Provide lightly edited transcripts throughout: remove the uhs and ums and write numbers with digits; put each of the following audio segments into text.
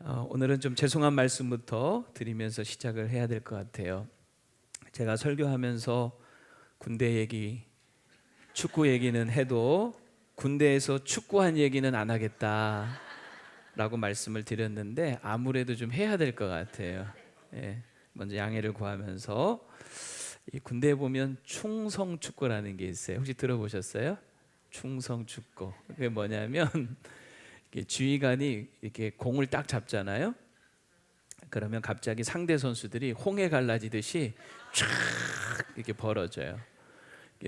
오늘은 좀 죄송한 말씀부터 드리면서 시작을 해야 될 것 같아요. 제가 설교하면서 군대 얘기, 축구 얘기는 해도 군대에서 축구한 얘기는 안 하겠다라고 말씀을 드렸는데 아무래도 좀 해야 될 것 같아요. 예, 먼저 양해를 구하면서 이 군대에 보면 충성 축구라는 게 있어요. 혹시 들어보셨어요? 충성 축구. 그게 뭐냐면 이렇게 지휘관이 이렇게 공을 딱 잡잖아요. 그러면 갑자기 상대 선수들이 홍해 갈라지듯이 쫙 이렇게 벌어져요.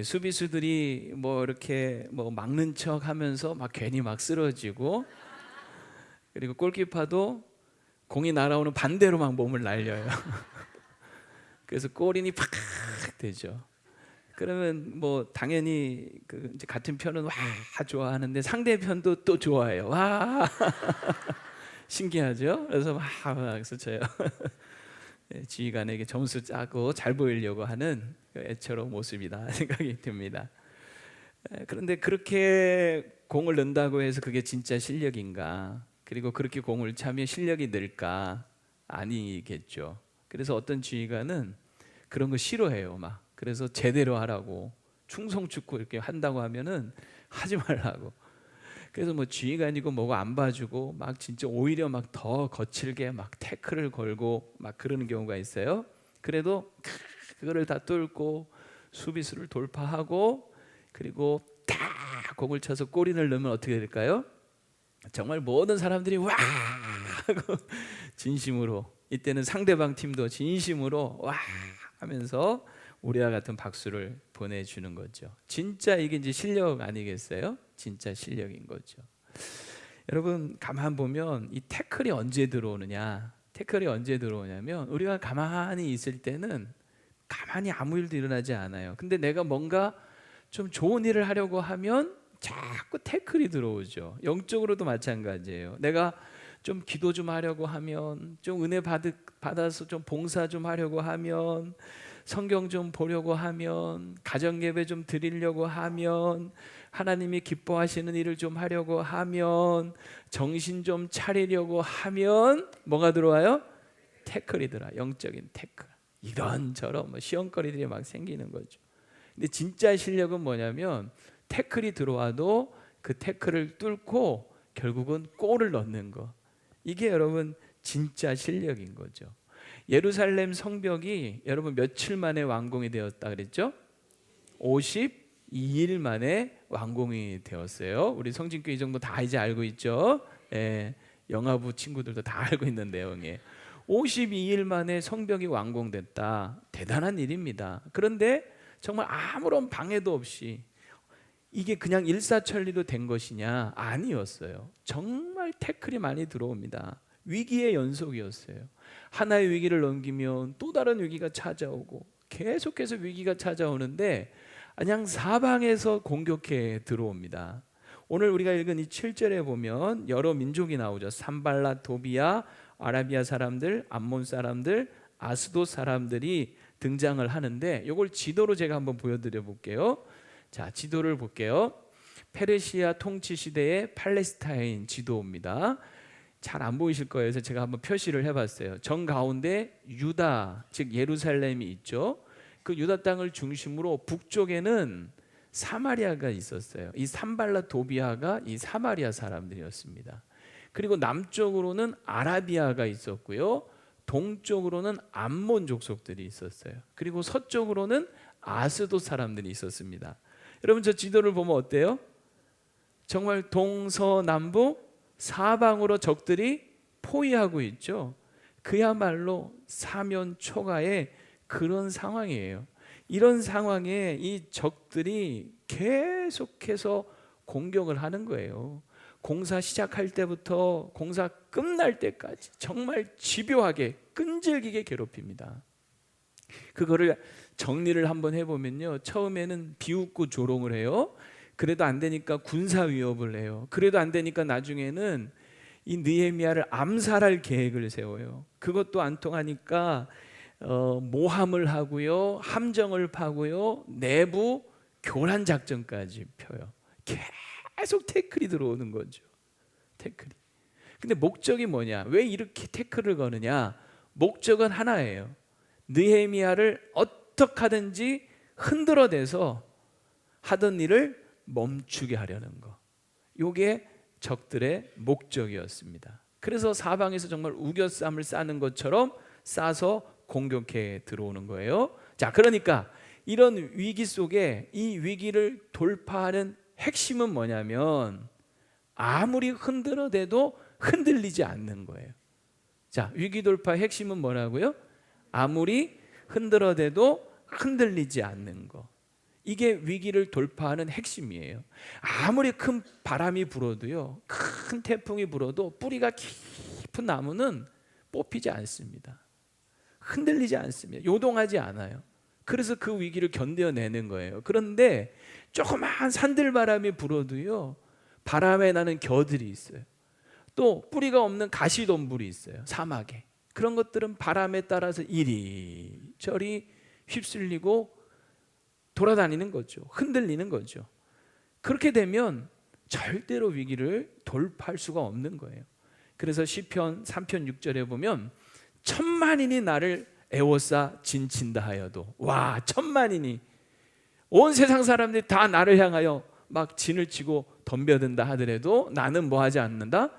수비수들이 뭐 이렇게 뭐 막는 척 하면서 막 괜히 막 쓰러지고, 그리고 골키퍼도 공이 날아오는 반대로 막 몸을 날려요. 그래서 골인이 팍 되죠. 그러면 뭐 당연히 그 이제 같은 편은 와 좋아하는데 상대편도 또 좋아해요. 와 신기하죠? 그래서 막 그래서 저요. 지휘관에게 점수 짜고 잘 보이려고 하는 애처로운 모습이다 생각이 듭니다. 그런데 그렇게 공을 넣는다고 해서 그게 진짜 실력인가? 그리고 그렇게 공을 차면 실력이 늘까? 아니겠죠. 그래서 어떤 지휘관은 그런 거 싫어해요. 막 그래서 제대로 하라고, 충성 축구 이렇게 한다고 하면은 하지 말라고. 그래서 뭐 지휘관이고 뭐고 안 봐주고 막 진짜 오히려 막 더 거칠게 막 태클을 걸고 막 그러는 경우가 있어요. 그래도 그거를 다 뚫고 수비수를 돌파하고 그리고 딱 공을 쳐서 골인을 넣으면 어떻게 될까요? 정말 모든 사람들이 와 하고 진심으로, 이때는 상대방 팀도 진심으로 와 하면서 우리와 같은 박수를 보내주는 거죠. 진짜 이게 이제 실력 아니겠어요? 진짜 실력인 거죠. 여러분 가만 보면 이 태클이 언제 들어오느냐? 태클이 언제 들어오냐면 우리가 가만히 있을 때는 가만히 아무 일도 일어나지 않아요. 근데 내가 뭔가 좀 좋은 일을 하려고 하면 자꾸 태클이 들어오죠. 영적으로도 마찬가지예요. 내가 좀 기도 좀 하려고 하면, 좀 은혜 받아서 좀 봉사 좀 하려고 하면, 성경 좀 보려고 하면, 가정 예배 좀 드리려고 하면, 하나님이 기뻐하시는 일을 좀 하려고 하면, 정신 좀 차리려고 하면 뭐가 들어와요? 태클이 들어와. 영적인 태클. 이런저런 뭐 시험거리들이 막 생기는 거죠. 근데 진짜 실력은 뭐냐면 태클이 들어와도 그 태클을 뚫고 결국은 골을 넣는 거. 이게 여러분 진짜 실력인 거죠. 예루살렘 성벽이 여러분 며칠 만에 완공이 되었다 그랬죠? 52일 만에 완공이 되었어요. 우리 성진교회 이 정도 다 이제 알고 있죠? 예, 영화부 친구들도 다 알고 있는 내용이에요. 52일 만에 성벽이 완공됐다. 대단한 일입니다. 그런데 정말 아무런 방해도 없이 이게 그냥 일사천리로 된 것이냐? 아니었어요. 정말 태클이 많이 들어옵니다. 위기의 연속이었어요. 하나의 위기를 넘기면 또 다른 위기가 찾아오고 계속해서 위기가 찾아오는데 그냥 사방에서 공격해 들어옵니다. 오늘 우리가 읽은 이 7절에 보면 여러 민족이 나오죠. 산발랏, 도비아, 아라비아 사람들, 암몬 사람들, 아스돗 사람들이 등장을 하는데 이걸 지도로 제가 한번 보여드려 볼게요. 자, 지도를 볼게요. 페르시아 통치 시대의 팔레스타인 지도입니다. 잘 안 보이실 거예요. 그래서 제가 한번 표시를 해봤어요. 정 가운데 유다, 즉 예루살렘이 있죠. 그 유다 땅을 중심으로 북쪽에는 사마리아가 있었어요. 이 산발랏 도비아가 이 사마리아 사람들이었습니다. 그리고 남쪽으로는 아라비아가 있었고요. 동쪽으로는 암몬 족속들이 있었어요. 그리고 서쪽으로는 아스돗 사람들이 있었습니다. 여러분 저 지도를 보면 어때요? 정말 동서남북 사방으로 적들이 포위하고 있죠. 그야말로 사면초가의 그런 상황이에요. 이런 상황에 이 적들이 계속해서 공격을 하는 거예요. 공사 시작할 때부터 공사 끝날 때까지 정말 집요하게 끈질기게 괴롭힙니다. 그거를 정리를 한번 해보면요, 처음에는 비웃고 조롱을 해요. 그래도 안 되니까 군사 위협을 해요. 그래도 안 되니까 나중에는 이 느헤미야를 암살할 계획을 세워요. 그것도 안 통하니까 모함을 하고요, 함정을 파고요, 내부 교란 작전까지 펴요. 계속 태클이 들어오는 거죠. 태클이. 근데 목적이 뭐냐? 왜 이렇게 태클을 거느냐? 목적은 하나예요. 느헤미야를 어떻게 하든지 흔들어대서 하던 일을 멈추게 하려는 거. 이게 적들의 목적이었습니다. 그래서 사방에서 정말 우겨쌈을 싸는 것처럼 싸서 공격해 들어오는 거예요. 자, 그러니까 이런 위기 속에 이 위기를 돌파하는 핵심은 뭐냐면 아무리 흔들어대도 흔들리지 않는 거예요. 자, 위기 돌파의 핵심은 뭐라고요? 아무리 흔들어대도 흔들리지 않는 거. 이게 위기를 돌파하는 핵심이에요. 아무리 큰 바람이 불어도요, 큰 태풍이 불어도 뿌리가 깊은 나무는 뽑히지 않습니다. 흔들리지 않습니다. 요동하지 않아요. 그래서 그 위기를 견뎌내는 거예요. 그런데 조그마한 산들바람이 불어도요, 바람에 나는 겨들이 있어요. 또 뿌리가 없는 가시덤불이 있어요. 사막에. 그런 것들은 바람에 따라서 이리저리 휩쓸리고 돌아다니는 거죠. 흔들리는 거죠. 그렇게 되면 절대로 위기를 돌파할 수가 없는 거예요. 그래서 시편 3편 6절에 보면 천만인이 나를 애워싸 진친다 하여도, 와, 천만인이 온 세상 사람들이 다 나를 향하여 막 진을 치고 덤벼든다 하더라도 나는 뭐 하지 않는다?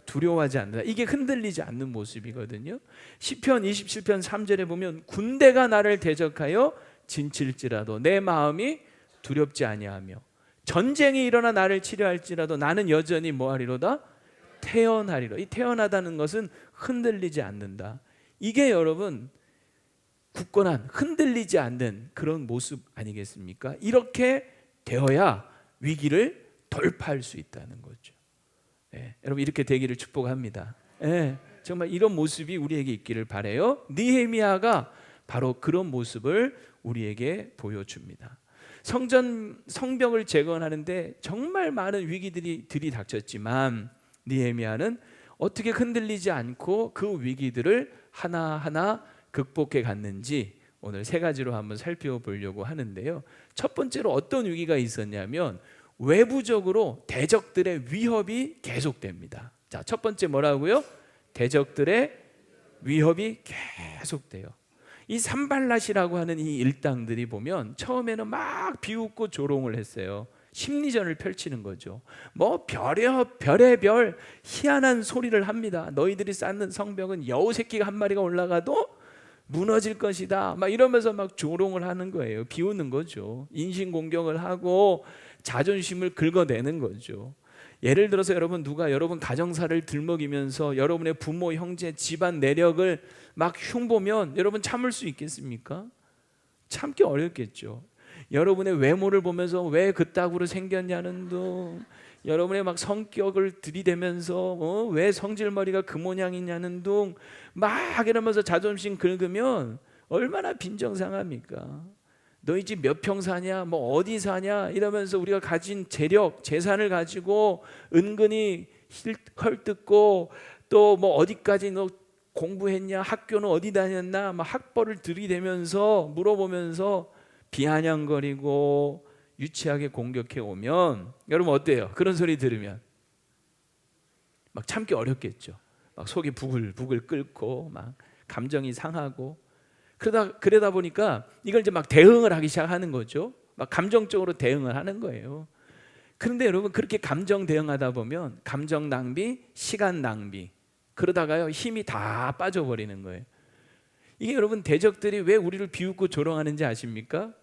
두려워하지 않는다. 이게 흔들리지 않는 모습이거든요. 시편 27편 3절에 보면 군대가 나를 대적하여 진칠지라도 내 마음이 두렵지 아니하며 전쟁이 일어나 나를 치려할지라도 나는 여전히 뭐하리로다? 태어나리로. 이 태어나다는 것은 흔들리지 않는다. 이게 여러분 굳건한, 흔들리지 않는 그런 모습 아니겠습니까? 이렇게 되어야 위기를 돌파할 수 있다는 거죠. 여러분 이렇게 되기를 축복합니다. 정말 이런 모습이 우리에게 있기를 바라요. 느헤미야가 바로 그런 모습을 우리에게 보여줍니다. 성벽을 재건하는데 정말 많은 위기들이 들이닥쳤지만 느헤미야는 어떻게 흔들리지 않고 그 위기들을 하나하나 극복해 갔는지 오늘 세 가지로 한번 살펴보려고 하는데요. 첫 번째로 어떤 위기가 있었냐면 외부적으로 대적들의 위협이 계속됩니다. 자, 첫 번째 뭐라고요? 대적들의 위협이 계속돼요. 이 산발랏이라고 하는 이 일당들이 보면 처음에는 막 비웃고 조롱을 했어요. 심리전을 펼치는 거죠. 뭐 별의별 희한한 소리를 합니다. 너희들이 쌓는 성벽은 여우 새끼가 한 마리가 올라가도 무너질 것이다. 막 이러면서 막 조롱을 하는 거예요. 비웃는 거죠. 인신공격을 하고 자존심을 긁어내는 거죠. 예를 들어서 누가 여러분 가정사를 들먹이면서 여러분의 부모, 형제, 집안 내력을 막 흉보면 여러분 참을 수 있겠습니까? 참기 어렵겠죠. 여러분의 외모를 보면서 왜 그따구로 생겼냐는 둥, 여러분의 막 성격을 들이대면서 왜 성질머리가 그 모양이냐는 둥 막 이러면서 자존심 긁으면 얼마나 빈정상합니까? 너희 집 몇 평 사냐? 뭐 어디 사냐? 이러면서 우리가 가진 재력, 재산을 가지고 은근히 헐뜯고 또 뭐 어디까지 너 공부했냐? 학교는 어디 다녔나? 막 학벌을 들이대면서 물어보면서 비아냥거리고 유치하게 공격해 오면 여러분 어때요? 그런 소리 들으면 막 참기 어렵겠죠. 막 속이 부글부글 끓고 막 감정이 상하고 그러다 보니까 이걸 이제 막 대응을 하기 시작하는 거죠. 막 감정적으로 대응을 하는 거예요. 그런데 여러분 그렇게 감정 대응하다 보면 감정 낭비, 시간 낭비, 그러다가요 힘이 다 빠져버리는 거예요. 이게 여러분 대적들이 왜 우리를 비웃고 조롱하는지 아십니까?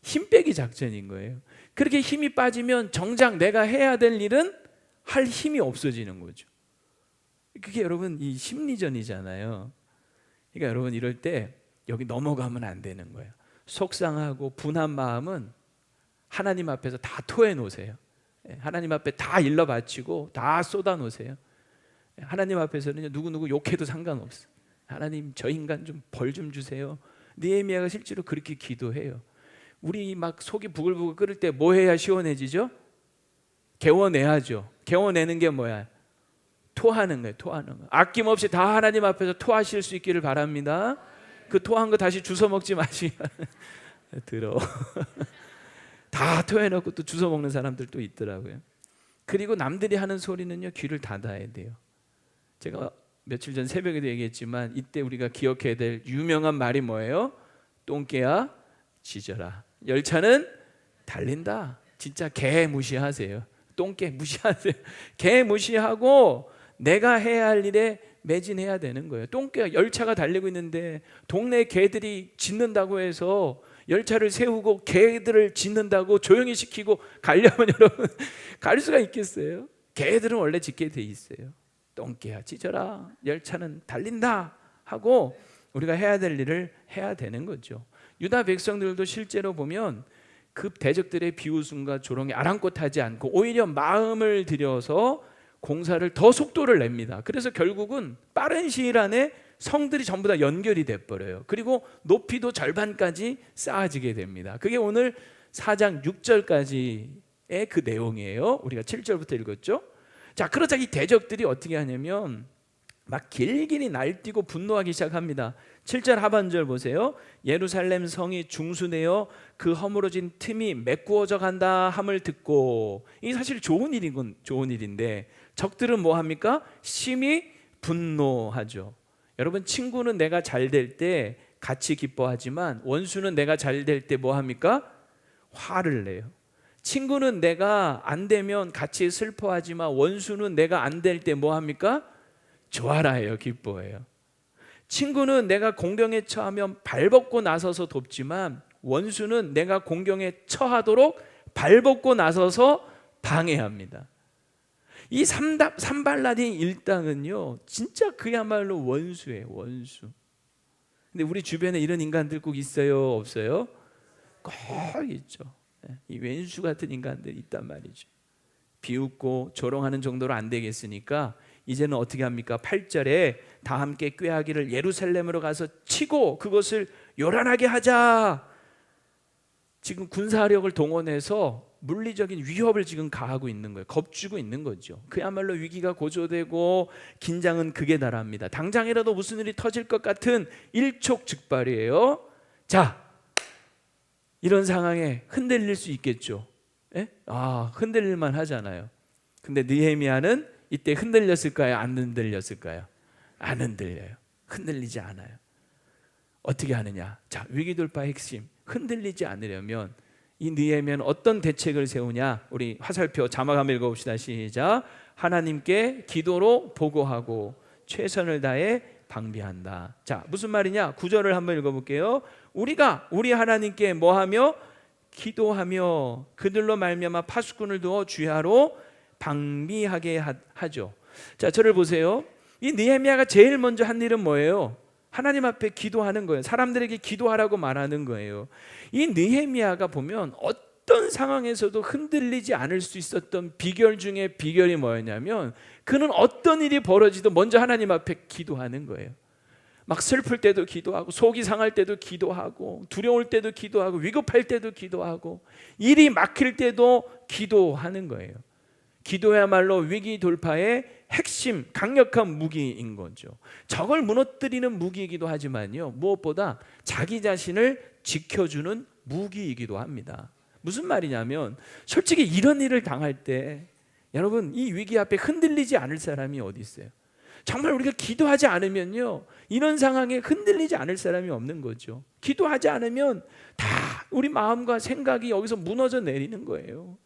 힘 빼기 작전인 거예요. 그렇게 힘이 빠지면 정작 내가 해야 될 일은 할 힘이 없어지는 거죠. 그게 여러분 이 심리전이잖아요. 그러니까 여러분 이럴 때 여기 넘어가면 안 되는 거예요. 속상하고 분한 마음은 하나님 앞에서 다 토해 놓으세요. 하나님 앞에 다 일러 바치고 다 쏟아 놓으세요. 하나님 앞에서는 누구 욕해도 상관없어. 하나님 저 인간 좀 벌 좀 주세요. 느헤미야가 실제로 그렇게 기도해요. 우리 막 속이 부글부글 끓을 때 뭐 해야 시원해지죠? 개워내야죠. 개워내는 게 뭐야? 토하는 거예요. 토하는 거. 아낌없이 다 하나님 앞에서 토하실 수 있기를 바랍니다. 그 토한 거 다시 주워 먹지 마시고 더러워. 다 토해놓고 또 주워 먹는 사람들도 있더라고요. 그리고 남들이 하는 소리는요 귀를 닫아야 돼요. 제가 며칠 전 새벽에도 얘기했지만 이때 우리가 기억해야 될 유명한 말이 뭐예요? 똥개야 짖어라. 열차는 달린다. 진짜 개 무시하세요. 똥개 무시하세요. 개 무시하고 내가 해야 할 일에 매진해야 되는 거예요. 똥개가 열차가 달리고 있는데 동네 개들이 짖는다고 해서 열차를 세우고 개들을 짖는다고 조용히 시키고 가려면 여러분 갈 수가 있겠어요? 개들은 원래 짖게 돼 있어요. 똥개야 짖어라. 열차는 달린다 하고 우리가 해야 될 일을 해야 되는 거죠. 유다 백성들도 실제로 보면 그 대적들의 비웃음과 조롱에 아랑곳하지 않고 오히려 마음을 들여서 공사를 더 속도를 냅니다. 그래서 결국은 빠른 시일 안에 성들이 전부 다 연결이 돼버려요. 그리고 높이도 절반까지 쌓아지게 됩니다. 그게 오늘 4장 6절까지의 그 내용이에요. 우리가 7절부터 읽었죠. 자, 그러자 이 대적들이 어떻게 하냐면 막 길길이 날뛰고 분노하기 시작합니다. 7절 하반절 보세요. 예루살렘 성이 중수되어 그 허물어진 틈이 메꾸어져 간다 함을 듣고, 이게 사실 좋은 일인데 적들은 뭐 합니까? 심히 분노하죠. 여러분, 친구는 내가 잘 될 때 같이 기뻐하지만 원수는 내가 잘 될 때 뭐 합니까? 화를 내요. 친구는 내가 안 되면 같이 슬퍼하지만 원수는 내가 안 될 때 뭐 합니까? 좋아라 해요. 기뻐해요. 친구는 내가 공경에 처하면 발벗고 나서서 돕지만 원수는 내가 공경에 처하도록 발벗고 나서서 방해합니다. 이 산발라딘 일당은요 진짜 그야말로 원수예요. 원수. 근데 우리 주변에 이런 인간들 꼭 있어요? 없어요? 꼭 있죠. 이 왼수 같은 인간들이 있단 말이죠. 비웃고 조롱하는 정도로 안 되겠으니까 이제는 어떻게 합니까? 8절에 다 함께 꾀하기를 예루살렘으로 가서 치고 그것을 요란하게 하자. 지금 군사력을 동원해서 물리적인 위협을 지금 가하고 있는 거예요. 겁주고 있는 거죠. 그야말로 위기가 고조되고 긴장은 극에 달합니다. 당장이라도 무슨 일이 터질 것 같은 일촉즉발이에요. 자, 이런 상황에 흔들릴 수 있겠죠. 예? 흔들릴만 하잖아요. 근데 느헤미야는 이때 흔들렸을까요? 안 흔들렸을까요? 안 흔들려요. 흔들리지 않아요. 어떻게 하느냐? 자, 위기돌파 핵심. 흔들리지 않으려면 이 느헤미야는 어떤 대책을 세우냐? 우리 화살표 자막 한번 읽어봅시다. 시작. 하나님께 기도로 보고하고 최선을 다해 방비한다. 자, 무슨 말이냐? 9절을 한번 읽어볼게요. 우리가 우리 하나님께 뭐하며? 기도하며 그들로 말미암아 파수꾼을 두어 주야로 방비하게 하죠. 자, 저를 보세요. 이 느헤미야가 제일 먼저 한 일은 뭐예요? 하나님 앞에 기도하는 거예요. 사람들에게 기도하라고 말하는 거예요. 이 느헤미야가 보면 어떤 상황에서도 흔들리지 않을 수 있었던 비결 중에 비결이 뭐였냐면 그는 어떤 일이 벌어지도 먼저 하나님 앞에 기도하는 거예요. 막 슬플 때도 기도하고 속이 상할 때도 기도하고 두려울 때도 기도하고 위급할 때도 기도하고 일이 막힐 때도 기도하는 거예요. 기도야말로 위기 돌파의 핵심 강력한 무기인 거죠. 적을 무너뜨리는 무기이기도 하지만요, 무엇보다 자기 자신을 지켜주는 무기이기도 합니다. 무슨 말이냐면 솔직히 이런 일을 당할 때 여러분 이 위기 앞에 흔들리지 않을 사람이 어디 있어요? 정말 우리가 기도하지 않으면요 이런 상황에 흔들리지 않을 사람이 없는 거죠. 기도하지 않으면 다 우리 마음과 생각이 여기서 무너져 내리는 거예요.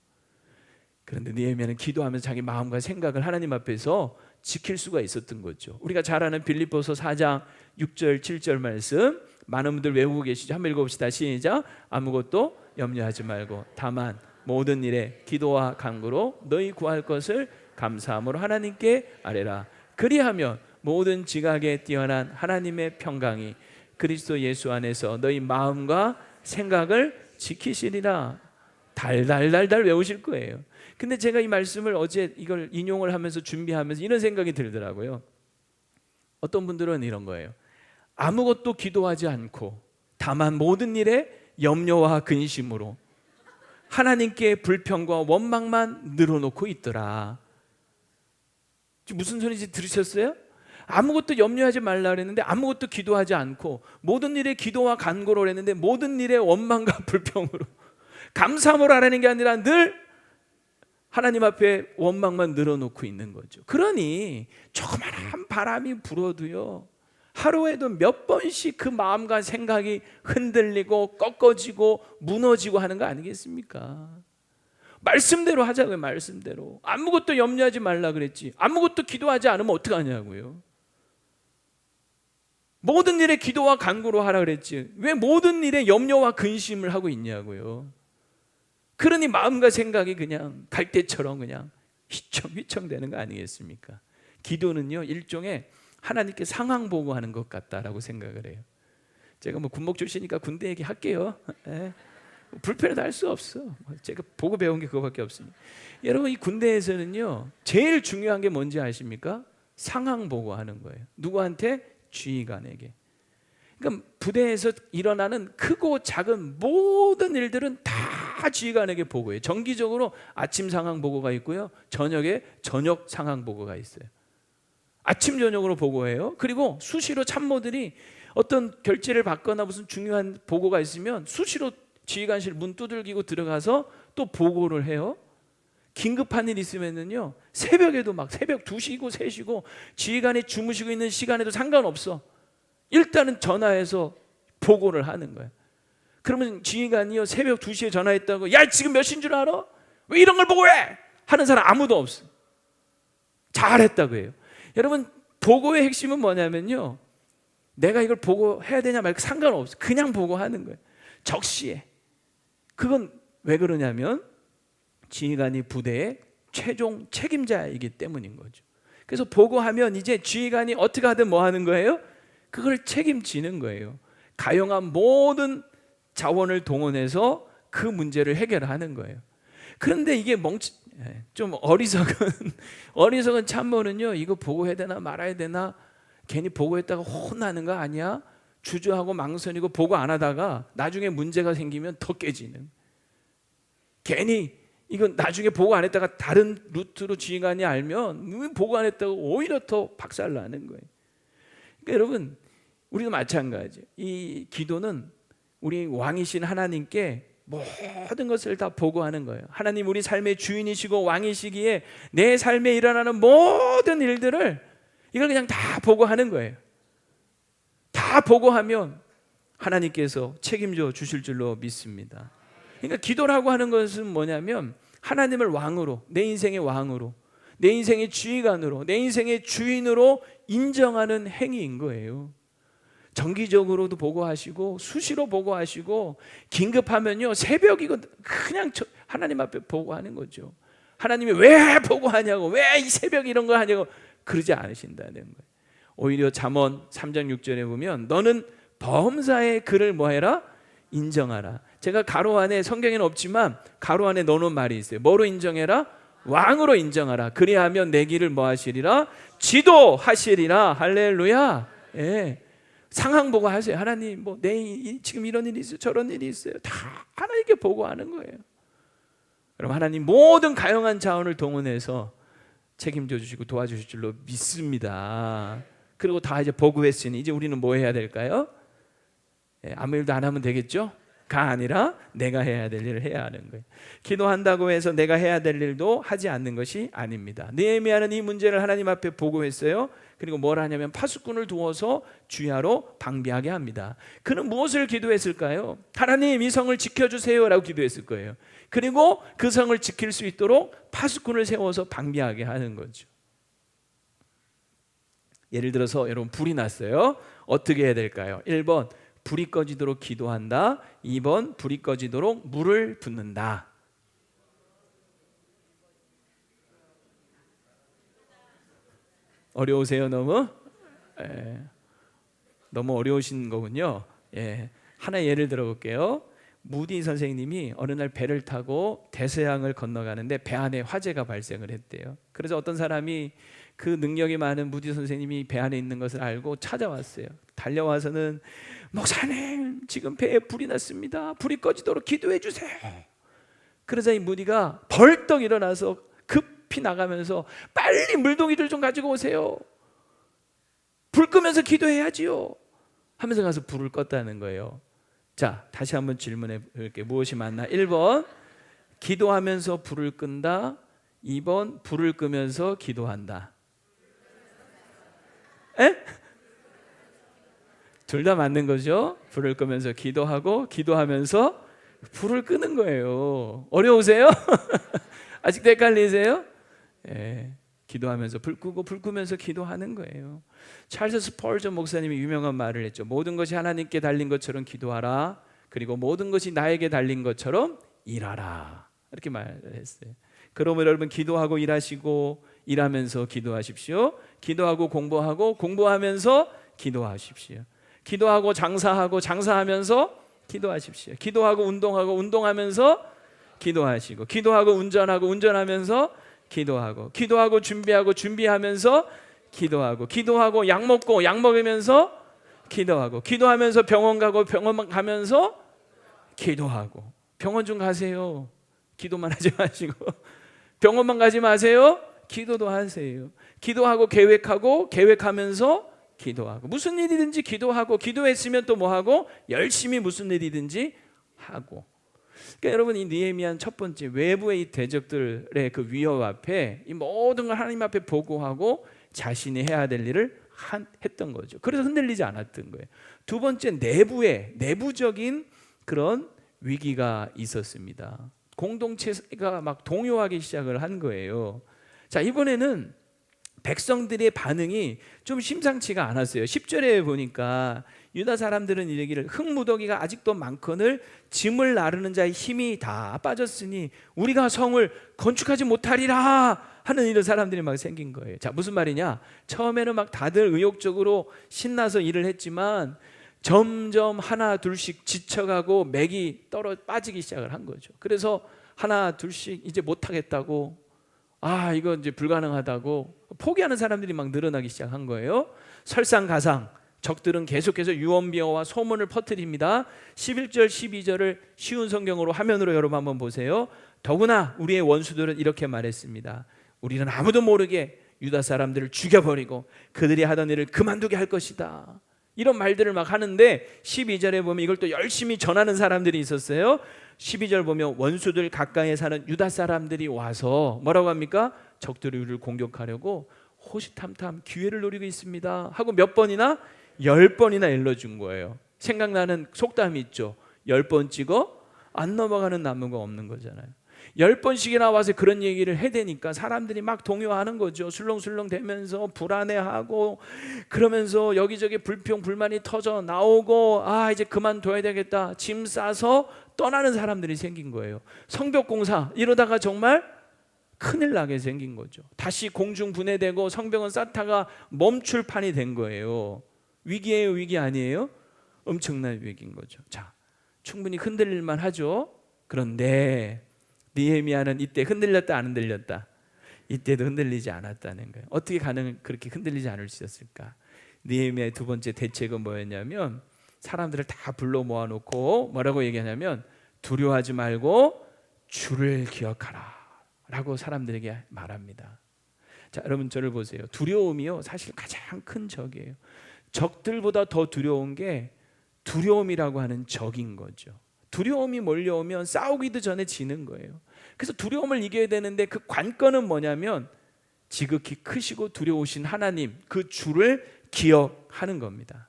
그런데 느헤미야는 기도하면서 자기 마음과 생각을 하나님 앞에서 지킬 수가 있었던 거죠. 우리가 잘 아는 빌립보서 4장 6절 7절 말씀 많은 분들 외우고 계시죠? 한번 읽어봅시다. 시작. 아무것도 염려하지 말고 다만 모든 일에 기도와 간구로 너희 구할 것을 감사함으로 하나님께 아뢰라. 그리하면 모든 지각에 뛰어난 하나님의 평강이 그리스도 예수 안에서 너희 마음과 생각을 지키시리라. 달달달달 외우실 거예요. 근데 제가 이 말씀을 어제 이걸 인용을 하면서 준비하면서 이런 생각이 들더라고요. 어떤 분들은 이런 거예요. 아무것도 기도하지 않고 다만 모든 일에 염려와 근심으로 하나님께 불평과 원망만 늘어놓고 있더라. 무슨 소리인지 들으셨어요? 아무것도 염려하지 말라 그랬는데 아무것도 기도하지 않고 모든 일에 기도와 간구로 그랬는데 모든 일에 원망과 불평으로 감사함으로 하라는 게 아니라 늘 하나님 앞에 원망만 늘어놓고 있는 거죠. 그러니 조그마한 바람이 불어도요, 하루에도 몇 번씩 그 마음과 생각이 흔들리고 꺾어지고 무너지고 하는 거 아니겠습니까? 말씀대로 하자고요. 말씀대로. 아무것도 염려하지 말라 그랬지. 아무것도 기도하지 않으면 어떡하냐고요. 모든 일에 기도와 간구로 하라 그랬지. 왜 모든 일에 염려와 근심을 하고 있냐고요. 그러니 마음과 생각이 그냥 갈대처럼 그냥 휘청휘청 되는 거 아니겠습니까? 기도는요, 일종의 하나님께 상황 보고하는 것 같다라고 생각을 해요. 제가 뭐 군목 출신이니까 군대 얘기 할게요. 불편해도 할 수 없어. 제가 보고 배운 게 그거밖에 없으니. 여러분, 이 군대에서는요, 제일 중요한 게 뭔지 아십니까? 상황 보고하는 거예요. 누구한테? 지휘관에게. 그러니까 부대에서 일어나는 크고 작은 모든 일들은 다 지휘관에게 보고해요. 정기적으로 아침 상황 보고가 있고요, 저녁에 저녁 상황 보고가 있어요. 아침 저녁으로 보고해요. 그리고 수시로 참모들이 어떤 결재를 받거나 무슨 중요한 보고가 있으면 수시로 지휘관실 문 두들기고 들어가서 또 보고를 해요. 긴급한 일 있으면은요, 새벽에도 막 새벽 2시고 3시고 지휘관이 주무시고 있는 시간에도 상관없어. 일단은 전화해서 보고를 하는 거예요. 그러면 지휘관이요, 새벽 2시에 전화했다고, 야 지금 몇 시인 줄 알아? 왜 이런 걸 보고해? 하는 사람 아무도 없어. 잘했다고 해요. 여러분, 보고의 핵심은 뭐냐면요, 내가 이걸 보고해야 되냐 말까 상관없어. 그냥 보고하는 거예요. 적시에. 그건 왜 그러냐면 지휘관이 부대의 최종 책임자이기 때문인 거죠. 그래서 보고하면 이제 지휘관이 어떻게 하든 뭐 하는 거예요? 그걸 책임지는 거예요. 가용한 모든 자원을 동원해서 그 문제를 해결하는 거예요. 그런데 이게 좀 어리석은 참모는요, 이거 보고해야 되나 말아야 되나, 괜히 보고했다가 혼나는 거 아니야? 주저하고 망설이고 보고 안 하다가 나중에 문제가 생기면 더 깨지는. 괜히 이건 나중에 보고 안 했다가 다른 루트로 지휘관이 알면 보고 안 했다고 오히려 더 박살나는 거예요. 그러니까 여러분, 우리도 마찬가지예요. 이 기도는 우리 왕이신 하나님께 모든 것을 다 보고하는 거예요. 하나님, 우리 삶의 주인이시고 왕이시기에 내 삶에 일어나는 모든 일들을 이걸 그냥 다 보고하는 거예요. 다 보고하면 하나님께서 책임져 주실 줄로 믿습니다. 그러니까 기도라고 하는 것은 뭐냐면 하나님을 왕으로, 내 인생의 왕으로, 내 인생의 지휘관으로, 내 인생의 주인으로 인정하는 행위인 거예요. 정기적으로도 보고하시고 수시로 보고하시고, 긴급하면요 새벽이고 그냥 하나님 앞에 보고하는 거죠. 하나님이 왜 보고하냐고, 왜 이 새벽 이런 거 하냐고 그러지 않으신다는 거예요. 오히려 잠언 3장 6절에 보면 너는 범사의 그를 뭐해라? 인정하라. 제가 가로 안에, 성경에는 없지만 가로 안에 넣어놓은 말이 있어요. 뭐로 인정해라? 왕으로 인정하라. 그리하면 내 길을 뭐 하시리라? 지도하시리라. 할렐루야. 예. 상황 보고 하세요. 하나님, 뭐 지금 이런 일이 있어요, 저런 일이 있어요. 다 하나님께 보고하는 거예요. 그럼 하나님 모든 가용한 자원을 동원해서 책임져 주시고 도와주실 줄로 믿습니다. 그리고 다 이제 보고했으니 이제 우리는 뭐 해야 될까요? 아무 일도 안 하면 되겠죠? 가 아니라 내가 해야 될 일을 해야 하는 거예요. 기도한다고 해서 내가 해야 될 일도 하지 않는 것이 아닙니다. 느헤미야는 이 문제를 하나님 앞에 보고했어요. 그리고 뭘 하냐면 파수꾼을 두어서 주야로 방비하게 합니다. 그는 무엇을 기도했을까요? 하나님, 이 성을 지켜주세요 라고 기도했을 거예요. 그리고 그 성을 지킬 수 있도록 파수꾼을 세워서 방비하게 하는 거죠. 예를 들어서 여러분, 불이 났어요. 어떻게 해야 될까요? 1번 불이 꺼지도록 기도한다. 2번 불이 꺼지도록 물을 붓는다. 어려우세요? 너무 어려우신 거군요. 하나 예를 들어볼게요. 무디 선생님이 어느 날 배를 타고 대서양을 건너가는데 배 안에 화재가 발생을 했대요. 그래서 어떤 사람이 그 능력이 많은 무디 선생님이 배 안에 있는 것을 알고 찾아왔어요. 달려와서는 목사님, 지금 배에 불이 났습니다. 불이 꺼지도록 기도해 주세요. 그러자 이 무디가 벌떡 일어나서 급히 나가면서 빨리 물동이를 좀 가지고 오세요. 불 끄면서 기도해야지요 하면서 가서 불을 껐다는 거예요. 자, 다시 한번 질문해 볼게요. 무엇이 맞나? 1번 기도하면서 불을 끈다. 2번 불을 끄면서 기도한다. 에? 둘 다 맞는 거죠. 불을 끄면서 기도하고 기도하면서 불을 끄는 거예요. 어려우세요? 아직도 헷갈리세요? 예, 기도하면서 불 끄고 불 끄면서 기도하는 거예요. 찰스 스펄전 목사님이 유명한 말을 했죠. 모든 것이 하나님께 달린 것처럼 기도하라. 그리고 모든 것이 나에게 달린 것처럼 일하라. 이렇게 말을 했어요. 그러면 여러분 기도하고 일하시고 일하면서 기도하십시오. 기도하고 공부하고 공부하면서 기도하십시오. 기도하고 장사하고 장사하면서 기도하십시오. 기도하고 운동하고 운동하면서 기도하시고 기도하고 운전하고 운전하면서 기도하고 기도하고 준비하고 준비하면서 기도하고 기도하고 약 먹고 약 먹으면서 기도하고 기도하면서 병원 가고 병원 가면서 기도하고 병원 좀 가세요. 기도만 하지 마시고 병원만 가지 마세요. 기도도 하세요. 기도하고 계획하고 계획하면서 기도하고 무슨 일이든지 기도하고 기도했으면 또 뭐하고 열심히 무슨 일이든지 하고. 그러니까 여러분 이 느헤미야는 첫 번째 외부의 이 대적들의 그 위협 앞에 이 모든 걸 하나님 앞에 보고하고 자신이 해야 될 일을 했던 거죠. 그래서 흔들리지 않았던 거예요. 두 번째 내부적인 그런 위기가 있었습니다. 공동체가 막 동요하기 시작을 한 거예요. 자, 이번에는 백성들의 반응이 좀 심상치가 않았어요. 10절에 보니까 유다 사람들은 이르기를 흙무더기가 아직도 많거늘 짐을 나르는 자의 힘이 다 빠졌으니 우리가 성을 건축하지 못하리라 하는 이런 사람들이 막 생긴 거예요. 자, 무슨 말이냐? 처음에는 막 다들 의욕적으로 신나서 일을 했지만 점점 하나 둘씩 지쳐가고 맥이 빠지기 시작을 한 거죠. 그래서 하나 둘씩 이제 못하겠다고, 이거 이제 불가능하다고 포기하는 사람들이 막 늘어나기 시작한 거예요. 설상가상 적들은 계속해서 유언비어와 소문을 퍼뜨립니다. 11절 12절을 쉬운 성경으로 화면으로 여러분 한번 보세요. 더구나 우리의 원수들은 이렇게 말했습니다. 우리는 아무도 모르게 유다 사람들을 죽여버리고 그들이 하던 일을 그만두게 할 것이다. 이런 말들을 막 하는데 12절에 보면 이걸 또 열심히 전하는 사람들이 있었어요. 12절 보면 원수들 가까이에 사는 유다 사람들이 와서 뭐라고 합니까? 적들이 우리를 공격하려고 호시탐탐 기회를 노리고 있습니다 하고 몇 번이나? 10번이나 일러준 거예요. 생각나는 속담이 있죠. 10번 찍어 안 넘어가는 나무가 없는 거잖아요. 10번씩이나 와서 그런 얘기를 해대니까 사람들이 막 동요하는 거죠. 술렁술렁 대면서 불안해하고 그러면서 여기저기 불평 불만이 터져 나오고 이제 그만둬야 되겠다 짐 싸서 떠나는 사람들이 생긴 거예요. 성벽공사 이러다가 정말 큰일 나게 생긴 거죠. 다시 공중 분해되고 성벽은 쌓다가 멈출 판이 된 거예요. 위기예요, 위기 아니에요? 엄청난 위기인 거죠. 자, 충분히 흔들릴만 하죠. 그런데 느헤미야는 이때 흔들렸다 안 흔들렸다? 이때도 흔들리지 않았다는 거예요. 어떻게 그렇게 흔들리지 않을 수 있었을까? 느헤미야의 두 번째 대책은 뭐였냐면 사람들을 다 불러 모아놓고 뭐라고 얘기하냐면 두려워하지 말고 주를 기억하라 라고 사람들에게 말합니다. 자, 여러분 저를 보세요. 두려움이요 사실 가장 큰 적이에요. 적들보다 더 두려운 게 두려움이라고 하는 적인 거죠. 두려움이 몰려오면 싸우기도 전에 지는 거예요. 그래서 두려움을 이겨야 되는데 그 관건은 뭐냐면 지극히 크시고 두려우신 하나님 그 주를 기억하는 겁니다.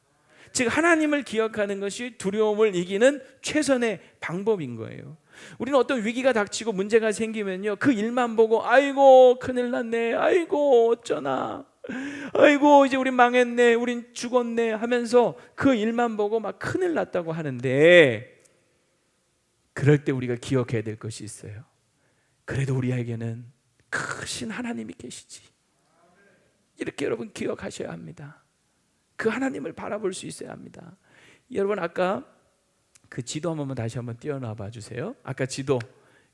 즉 하나님을 기억하는 것이 두려움을 이기는 최선의 방법인 거예요. 우리는 어떤 위기가 닥치고 문제가 생기면요 그 일만 보고 아이고 큰일 났네, 아이고 어쩌나, 아이고 이제 우린 망했네, 우린 죽었네 하면서 그 일만 보고 막 큰일 났다고 하는데 그럴 때 우리가 기억해야 될 것이 있어요. 그래도 우리에게는 크신 하나님이 계시지. 이렇게 여러분 기억하셔야 합니다. 그 하나님을 바라볼 수 있어야 합니다. 여러분 아까 그 지도 한번 다시 한번 띄워놔봐 주세요. 아까 지도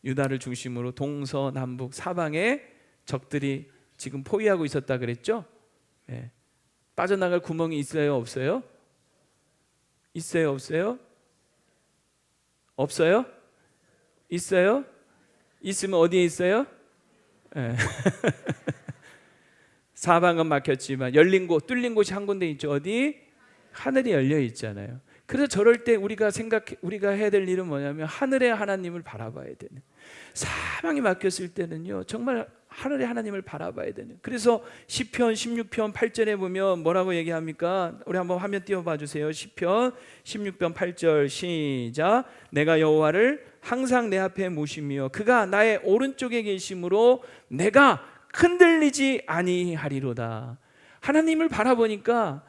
유다를 중심으로 동서남북 사방에 적들이 지금 포위하고 있었다 그랬죠? 네. 빠져나갈 구멍이 있어요 없어요? 있어요 없어요? 없어요? 있어요? 있으면 어디에 있어요? 네. 사방은 막혔지만 열린 곳, 뚫린 곳이 한 군데 있죠. 어디? 하늘이 열려 있잖아요. 그래서 저럴 때 우리가 해야 될 일은 뭐냐면 하늘의 하나님을 바라봐야 되는, 사방이 막혔을 때는요 정말 하늘의 하나님을 바라봐야 되는. 그래서 시편 16편 8절에 보면 뭐라고 얘기합니까? 우리 한번 화면 띄워봐 주세요. 시편 16편 8절 시작. 내가 여호와를 항상 내 앞에 모시며 그가 나의 오른쪽에 계심으로 내가 흔들리지 아니하리로다. 하나님을 바라보니까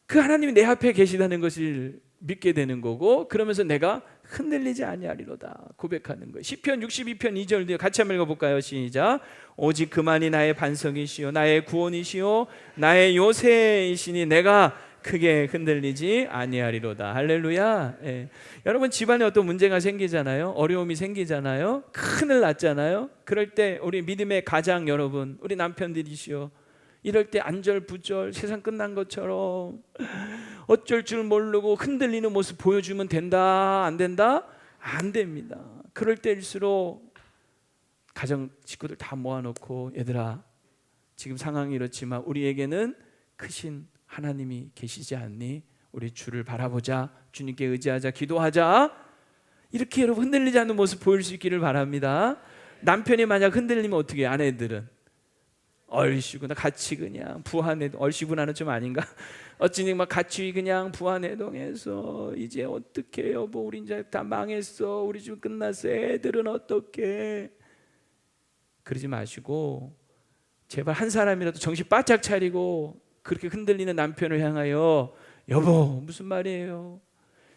그 하나님이 내 앞에 계시다는 것을 믿게 되는 거고, 그러면서 내가 흔들리지 아니하리로다 고백하는 거예요. 시편 62편 2절도요. 같이 한번 읽어볼까요? 시작. 오직 그만이 나의 반석이시요 나의 구원이시요 나의 요새이시니 내가 크게 흔들리지 아니하리로다. 할렐루야. 예. 여러분 집안에 어떤 문제가 생기잖아요. 어려움이 생기잖아요. 큰일 났잖아요. 그럴 때 우리 믿음의 가장 여러분, 우리 남편들이시요, 이럴 때 안절부절 세상 끝난 것처럼 어쩔 줄 모르고 흔들리는 모습 보여주면 된다? 안 된다? 안 됩니다. 그럴 때일수록 가정 식구들 다 모아놓고, 얘들아 지금 상황이 이렇지만 우리에게는 크신 하나님이 계시지 않니? 우리 주를 바라보자, 주님께 의지하자, 기도하자. 이렇게 여러분 흔들리지 않는 모습 보일 수 있기를 바랍니다. 남편이 만약 흔들리면 어떻게 해요? 아내들은 얼씨구나 같이 그냥 부안해동, 얼씨구나는 좀 아닌가? 어찌니 막 같이 그냥 부안해동해서 이제 어떻게 여보 우리 이제 다 망했어, 우리 집 끝났어, 애들은 어떻게? 그러지 마시고 제발 한 사람이라도 정신 바짝 차리고 그렇게 흔들리는 남편을 향하여 여보 무슨 말이에요?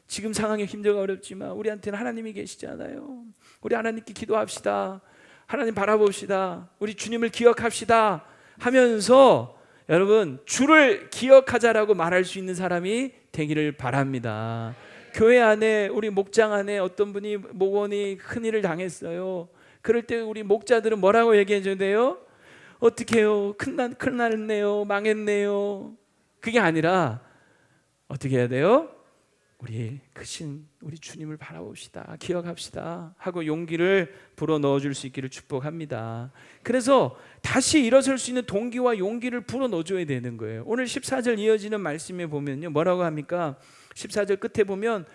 지금 상황이 힘들고 어렵지만 우리한테는 하나님이 계시잖아요. 우리 하나님께 기도합시다. 하나님 바라봅시다. 우리 주님을 기억합시다 하면서 여러분 주를 기억하자라고 말할 수 있는 사람이 되기를 바랍니다. 교회 안에 우리 목장 안에 어떤 분이 목원이 큰일을 당했어요. 그럴 때 우리 목자들은 뭐라고 얘기해 줘야 돼요? 어떻게 해요? 큰일 났네요, 망했네요. 그게 아니라 어떻게 해야 돼요? 우리 크신 우리 주님을 바라봅시다, 기억합시다 하고 용기를 불어 넣어줄 수 있기를 축복합니다. 그래서 다시 일어설 수 있는 동기와 용기를 불어 넣어줘야 되는 거예요. 오늘 14절 이어지는 말씀에 보면요 뭐라고 합니까? 14절 끝에 보면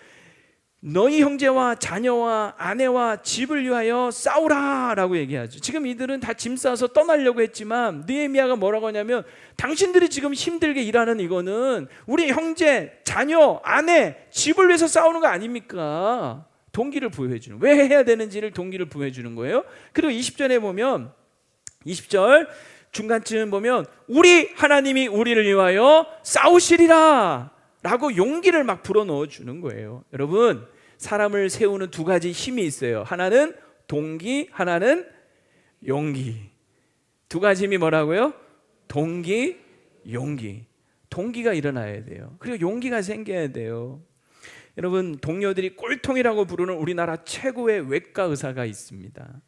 너희 형제와 자녀와 아내와 집을 위하여 싸우라 라고 얘기하죠. 지금 이들은 다 짐 싸서 떠나려고 했지만 느헤미야가 뭐라고 하냐면 당신들이 지금 힘들게 일하는 이거는 우리 형제, 자녀, 아내, 집을 위해서 싸우는 거 아닙니까? 동기를 부여해 주는, 왜 해야 되는지를 동기를 부여해 주는 거예요. 그리고 20절에 보면 20절 중간쯤 보면 우리 하나님이 우리를 위하여 싸우시리라 라고 용기를 막 불어넣어 주는 거예요. 여러분 사람을 세우는 두 가지 힘이 있어요. 하나는 동기, 하나는 용기. 두 가지 힘이 뭐라고요? 동기, 용기. 동기가 일어나야 돼요. 그리고 용기가 생겨야 돼요. 여러분 동료들이 꼴통이라고 부르는 우리나라 최고의 외과 의사가 있습니다.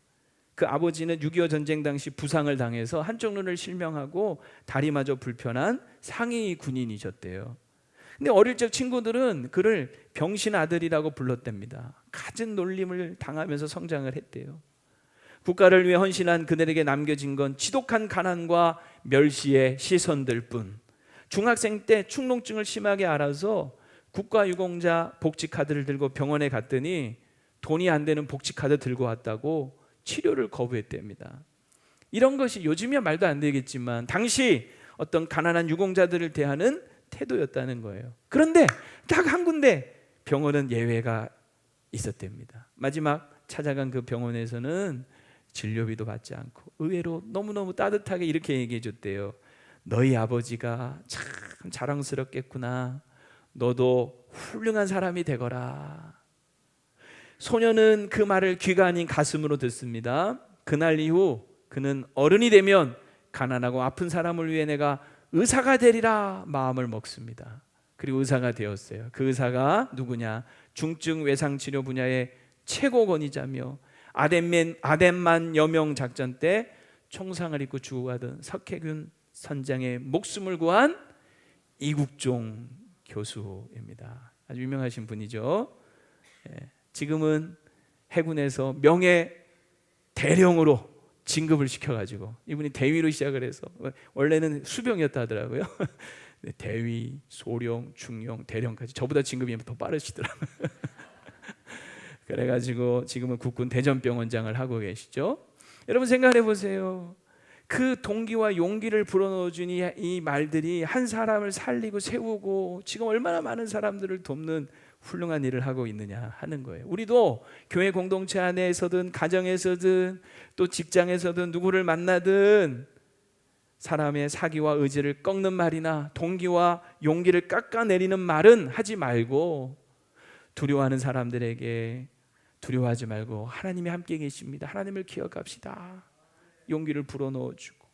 그 아버지는 6.25 전쟁 당시 부상을 당해서 한쪽 눈을 실명하고 다리마저 불편한 상위 군인이셨대요. 근데 어릴 적 친구들은 그를 병신 아들이라고 불렀답니다. 갖은 놀림을 당하면서 성장을 했대요. 국가를 위해 헌신한 그들에게 남겨진 건 지독한 가난과 멸시의 시선들 뿐. 중학생 때 축농증을 심하게 앓아서 국가유공자 복지카드를 들고 병원에 갔더니 돈이 안 되는 복지카드 들고 왔다고 치료를 거부했답니다. 이런 것이 요즘이야 말도 안 되겠지만 당시 어떤 가난한 유공자들을 대하는 태도였다는 거예요. 그런데 딱 한 군데 병원은 예외가 있었답니다. 마지막 찾아간 그 병원에서는 진료비도 받지 않고 의외로 너무너무 따뜻하게 이렇게 얘기해 줬대요. 너희 아버지가 참 자랑스럽겠구나. 너도 훌륭한 사람이 되거라. 소녀는 그 말을 귀가 아닌 가슴으로 듣습니다. 그날 이후 그는 어른이 되면 가난하고 아픈 사람을 위해 내가 의사가 되리라 마음을 먹습니다. 그리고 의사가 되었어요. 그 의사가 누구냐? 중증 외상치료 분야의 최고 권위자며 아덴만 여명 작전 때 총상을 입고 죽어가던 석해균 선장의 목숨을 구한 이국종 교수입니다. 아주 유명하신 분이죠. 지금은 해군에서 명예 대령으로 진급을 시켜가지고 이분이 대위로 시작을 해서 원래는 수병이었다 하더라고요. 대위, 소령, 중령, 대령까지 저보다 진급이 더 빠르시더라고요. 그래가지고 지금은 국군 대전병원장을 하고 계시죠. 여러분 생각해 보세요. 그 동기와 용기를 불어넣어준 이 말들이 한 사람을 살리고 세우고 지금 얼마나 많은 사람들을 돕는 훌륭한 일을 하고 있느냐 하는 거예요. 우리도 교회 공동체 안에서든 가정에서든 또 직장에서든 누구를 만나든 사람의 사기와 의지를 꺾는 말이나 동기와 용기를 깎아내리는 말은 하지 말고, 두려워하는 사람들에게 두려워하지 말고 하나님이 함께 계십니다, 하나님을 기억합시다, 용기를 불어넣어주고,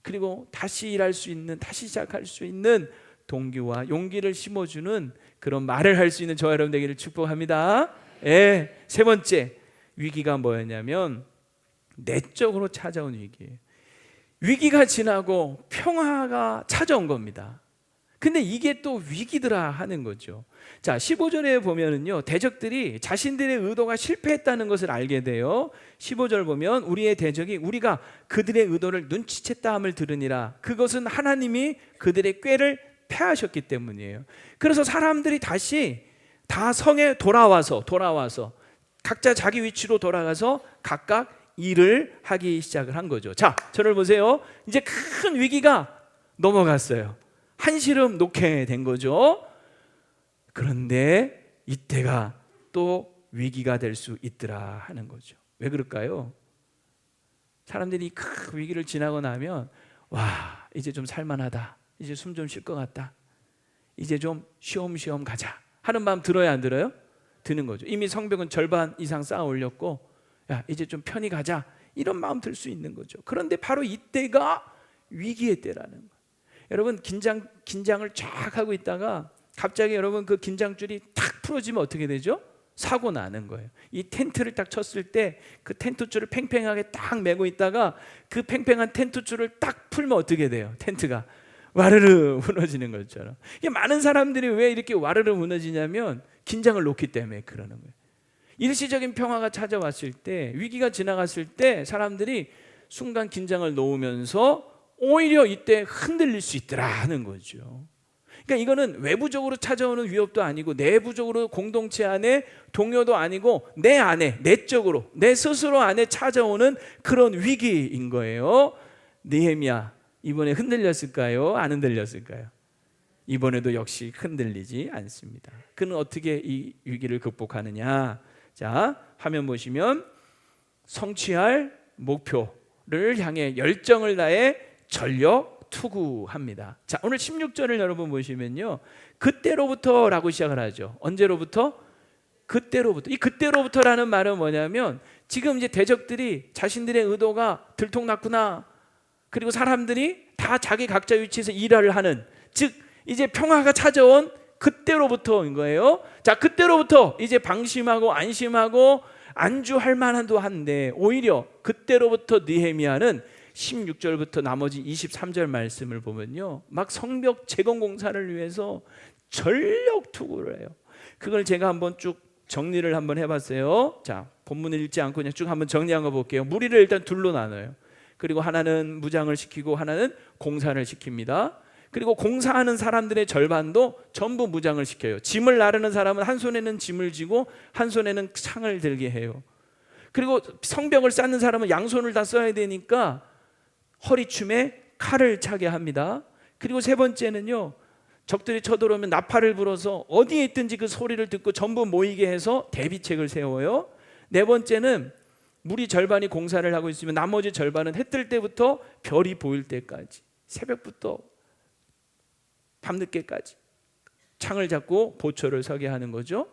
그리고 다시 일할 수 있는, 다시 시작할 수 있는 동기와 용기를 심어주는 그런 말을 할 수 있는 저와 여러분 되기를 축복합니다. 세 번째 위기가 뭐였냐면 내적으로 찾아온 위기예요. 위기가 지나고 평화가 찾아온 겁니다. 근데 이게 또 위기더라 하는 거죠. 자, 15절에 보면은요, 대적들이 자신들의 의도가 실패했다는 것을 알게 돼요. 15절 보면 우리의 대적이 우리가 그들의 의도를 눈치챘다 함을 들으니라. 그것은 하나님이 그들의 꾀를 패하셨기 때문이에요. 그래서 사람들이 다시 다 성에 돌아와서 각자 자기 위치로 돌아가서 각각 일을 하기 시작을 한 거죠. 자, 저를 보세요. 이제 큰 위기가 넘어갔어요. 한시름 놓게 된 거죠. 그런데 이때가 또 위기가 될 수 있더라 하는 거죠. 왜 그럴까요? 사람들이 큰 위기를 지나고 나면 와, 이제 좀 살만하다, 이제 숨 좀 쉴 것 같다, 이제 좀 쉬엄쉬엄 가자 하는 마음 들어야 안 들어요? 드는 거죠. 이미 성벽은 절반 이상 쌓아 올렸고, 야, 이제 좀 편히 가자, 이런 마음 들 수 있는 거죠. 그런데 바로 이때가 위기의 때라는 거예요. 여러분 긴장을 쫙 하고 있다가 갑자기 여러분 그 긴장줄이 탁 풀어지면 어떻게 되죠? 사고 나는 거예요. 이 텐트를 딱 쳤을 때 그 텐트줄을 팽팽하게 딱 메고 있다가 그 팽팽한 텐트줄을 딱 풀면 어떻게 돼요? 텐트가 와르르 무너지는 것처럼. 이게 많은 사람들이 왜 이렇게 와르르 무너지냐면 긴장을 놓기 때문에 그러는 거예요. 일시적인 평화가 찾아왔을 때, 위기가 지나갔을 때 사람들이 순간 긴장을 놓으면서 오히려 이때 흔들릴 수 있더라 하는 거죠. 그러니까 이거는 외부적으로 찾아오는 위협도 아니고 내부적으로 공동체 안에 동요도 아니고 내 안에 내적으로 내 스스로 안에 찾아오는 그런 위기인 거예요. 느헤미야 이번에 흔들렸을까요? 안 흔들렸을까요? 이번에도 역시 흔들리지 않습니다. 그는 어떻게 이 위기를 극복하느냐? 자, 화면 보시면 성취할 목표를 향해 열정을 다해 전력 투구합니다. 자, 오늘 16절을 여러분 보시면요, 그때로부터라고 시작을 하죠. 언제로부터? 그때로부터. 이 그때로부터라는 말은 뭐냐면 지금 이제 대적들이 자신들의 의도가 들통났구나, 그리고 사람들이 다 자기 각자 위치에서 일을 하는, 즉 이제 평화가 찾아온 그때로부터인 거예요. 자, 그때로부터 이제 방심하고 안심하고 안주할 만한도 한데, 오히려 그때로부터 느헤미야는 16절부터 나머지 23절 말씀을 보면요, 막 성벽 재건 공사를 위해서 전력 투구를 해요. 그걸 제가 한번 쭉 정리를 한번 해봤어요. 자, 본문을 읽지 않고 그냥 쭉 한번 정리한 거 볼게요. 무리를 일단 둘로 나눠요. 그리고 하나는 무장을 시키고 하나는 공사를 시킵니다. 그리고 공사하는 사람들의 절반도 전부 무장을 시켜요. 짐을 나르는 사람은 한 손에는 짐을 쥐고 한 손에는 창을 들게 해요. 그리고 성벽을 쌓는 사람은 양손을 다 써야 되니까 허리춤에 칼을 차게 합니다. 그리고 세 번째는요, 적들이 쳐들어오면 나팔을 불어서 어디에 있든지 그 소리를 듣고 전부 모이게 해서 대비책을 세워요. 네 번째는 무리 절반이 공사를 하고 있으면 나머지 절반은 해 뜰 때부터 별이 보일 때까지, 새벽부터 밤늦게까지 창을 잡고 보초를 서게 하는 거죠.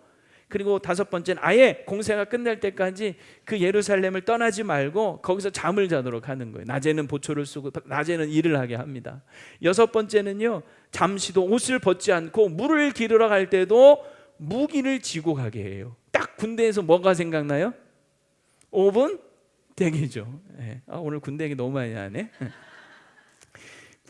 그리고 다섯 번째는 아예 공사가 끝날 때까지 그 예루살렘을 떠나지 말고 거기서 잠을 자도록 하는 거예요. 낮에는 보초를 쓰고 낮에는 일을 하게 합니다. 여섯 번째는요, 잠시도 옷을 벗지 않고 물을 기르러 갈 때도 무기를 쥐고 가게 해요. 딱 군대에서 뭐가 생각나요? 5분 대기죠. 네. 오늘 군대 얘기 너무 많이 하네.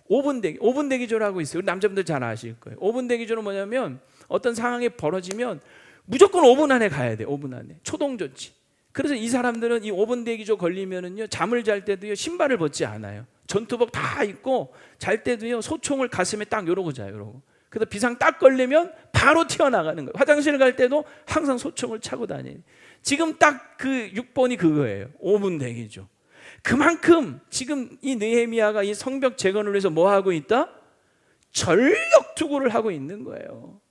5분 대기조를 하고 있어요. 우리 남자분들 잘 아실 거예요. 5분 대기조는 뭐냐면 어떤 상황이 벌어지면 무조건 5분 안에 가야 돼. 5분 안에 초동 조치. 그래서 이 사람들은 이 5분 대기조 걸리면은요, 잠을 잘 때도요 신발을 벗지 않아요. 전투복 다 입고 잘 때도요 소총을 가슴에 딱 이러고 자요. 이러고. 그래서 비상 딱 걸리면 바로 튀어나가는 거예요. 화장실 갈 때도 항상 소총을 차고 다니는. 지금 딱 그 6번이 그거예요. 5분 대기죠. 그만큼 지금 이 느헤미야가 이 성벽 재건을 위해서 뭐 하고 있다? 전력 투구를 하고 있는 거예요.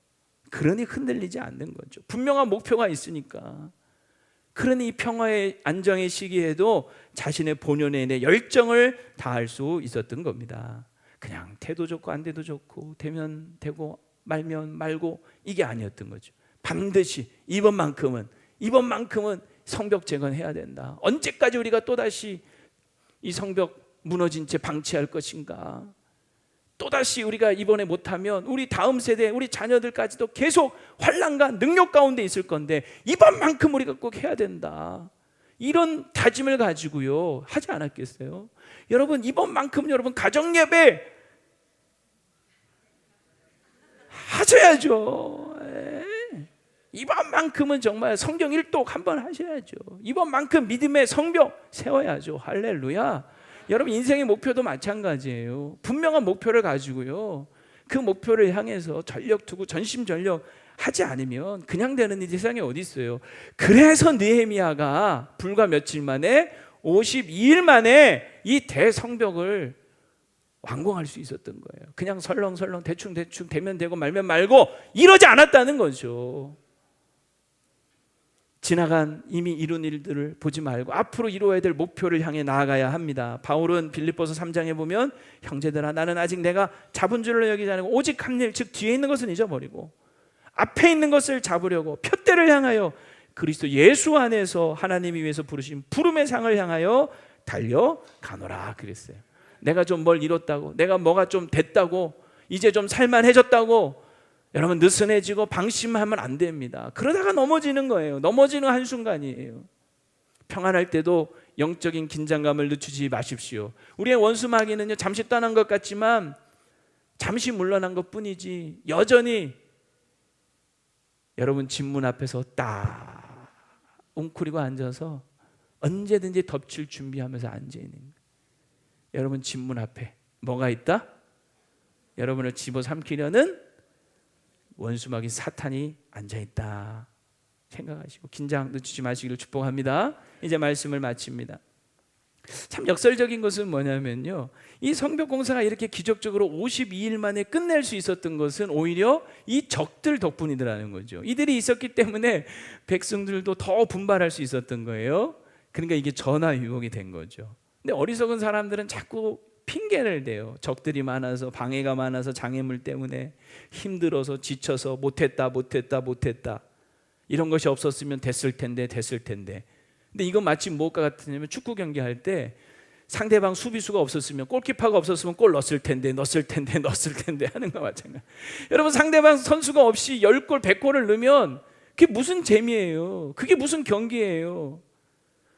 그러니 흔들리지 않는 거죠. 분명한 목표가 있으니까. 그러니 이 평화의 안정의 시기에도 자신의 본연의 내 열정을 다할 수 있었던 겁니다. 그냥 돼도 좋고 안 돼도 좋고 되면 되고 말면 말고 이게 아니었던 거죠. 반드시 이번만큼은 성벽 재건해야 된다. 언제까지 우리가 또다시 이 성벽 무너진 채 방치할 것인가? 또다시 우리가 이번에 못하면 우리 다음 세대, 우리 자녀들까지도 계속 환난과 능력 가운데 있을 건데 이번만큼 우리가 꼭 해야 된다. 이런 다짐을 가지고요 하지 않았겠어요? 여러분 이번만큼 여러분 가정 예배 하셔야죠. 이번만큼은 정말 성경 일독 한번 하셔야죠. 이번만큼 믿음의 성벽 세워야죠. 할렐루야. 여러분 인생의 목표도 마찬가지예요. 분명한 목표를 가지고요 그 목표를 향해서 전력 투구 전심전력 하지 않으면 그냥 되는 이 세상에 어디 있어요. 그래서 느헤미야가 불과 며칠 만에 52일 만에 이 대성벽을 완공할 수 있었던 거예요. 그냥 설렁설렁 대충 되면 되고 말면 말고 이러지 않았다는 거죠. 지나간 이미 이룬 일들을 보지 말고 앞으로 이루어야 될 목표를 향해 나아가야 합니다. 바울은 빌립보서 3장에 보면 형제들아 나는 아직 내가 잡은 줄로 여기지 않고 오직 한 일 즉 뒤에 있는 것은 잊어버리고 앞에 있는 것을 잡으려고 표대를 향하여 그리스도 예수 안에서 하나님이 위해서 부르신 부름의 상을 향하여 달려가노라 그랬어요. 내가 좀 뭘 이뤘다고, 내가 뭐가 좀 됐다고, 이제 좀 살만해졌다고 여러분 느슨해지고 방심하면 안 됩니다. 그러다가 넘어지는 거예요. 넘어지는 한순간이에요. 평안할 때도 영적인 긴장감을 늦추지 마십시오. 우리의 원수 마귀는요 잠시 떠난 것 같지만 잠시 물러난 것 뿐이지 여전히 여러분 집 문 앞에서 딱 웅크리고 앉아서 언제든지 덮칠 준비하면서 앉아있는 거예요. 여러분 집 문 앞에 뭐가 있다? 여러분을 집어삼키려는 원수마귀 사탄이 앉아있다 생각하시고 긴장 늦추지 마시기를 축복합니다. 이제 말씀을 마칩니다. 참 역설적인 것은 뭐냐면요 이 성벽 공사가 이렇게 기적적으로 52일 만에 끝낼 수 있었던 것은 오히려 이 적들 덕분이더라는 거죠. 이들이 있었기 때문에 백성들도 더 분발할 수 있었던 거예요. 그러니까 이게 전화위복이 된 거죠. 근데 어리석은 사람들은 자꾸 핑계를 대요. 적들이 많아서 방해가 많아서 장애물 때문에 힘들어서 지쳐서 못했다 이런 것이 없었으면 됐을 텐데 근데 이건 마치 무엇과 같으냐면 축구 경기할 때 상대방 수비수가 없었으면 골키퍼가 없었으면 골 넣었을 텐데 하는 거와 마찬가지. 여러분 상대방 선수가 없이 10골 100골을 넣으면 그게 무슨 재미예요. 그게 무슨 경기예요.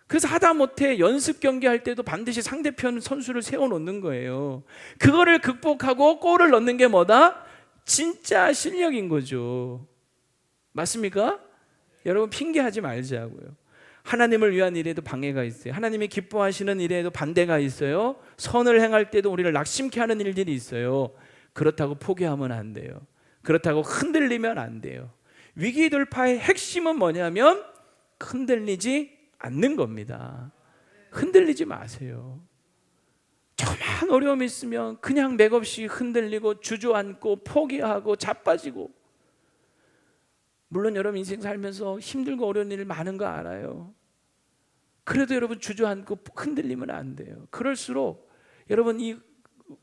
그래서 하다못해 연습 경기할 때도 반드시 상대편 선수를 세워놓는 거예요. 그거를 극복하고 골을 넣는 게 뭐다? 진짜 실력인 거죠. 맞습니까? 여러분 핑계하지 말자고요. 하나님을 위한 일에도 방해가 있어요. 하나님이 기뻐하시는 일에도 반대가 있어요. 선을 행할 때도 우리를 낙심케 하는 일들이 있어요. 그렇다고 포기하면 안 돼요. 그렇다고 흔들리면 안 돼요. 위기 돌파의 핵심은 뭐냐면 흔들리지 않는 겁니다. 흔들리지 마세요. 조그만 어려움이 있으면 그냥 맥없이 흔들리고 주저앉고 포기하고 자빠지고. 물론 여러분 인생 살면서 힘들고 어려운 일 많은 거 알아요. 그래도 여러분 주저앉고 흔들리면 안 돼요. 그럴수록 여러분 이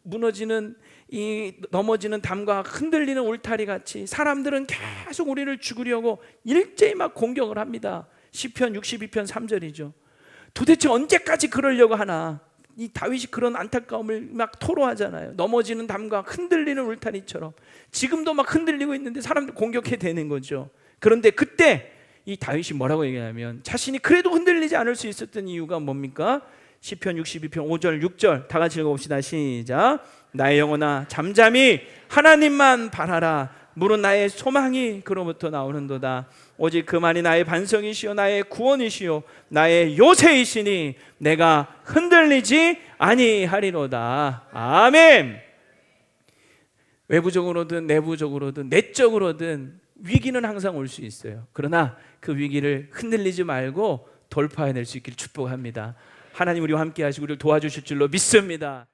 무너지는 이 넘어지는 담과 흔들리는 울타리 같이 사람들은 계속 우리를 죽이려고 일제히 막 공격을 합니다. 시편 62편 3절이죠. 도대체 언제까지 그러려고 하나. 이 다윗이 그런 안타까움을 막 토로하잖아요. 넘어지는 담과 흔들리는 울타리처럼 지금도 막 흔들리고 있는데 사람들 공격해 대는 거죠. 그런데 그때 이 다윗이 뭐라고 얘기하냐면 자신이 그래도 흔들리지 않을 수 있었던 이유가 뭡니까? 시편 62편 5절 6절 다 같이 읽어봅시다. 시작. 나의 영혼아 잠잠히 하나님만 바라라. 물은 나의 소망이 그로부터 나오는도다. 오직 그만이 나의 반성이시요 나의 구원이시요 나의 요새이시니 내가 흔들리지 아니하리로다. 아멘. 외부적으로든 내부적으로든 내적으로든 위기는 항상 올 수 있어요. 그러나 그 위기를 흔들리지 말고 돌파해낼 수 있기를 축복합니다. 하나님 우리와 함께 하시고 우리를 도와주실 줄로 믿습니다.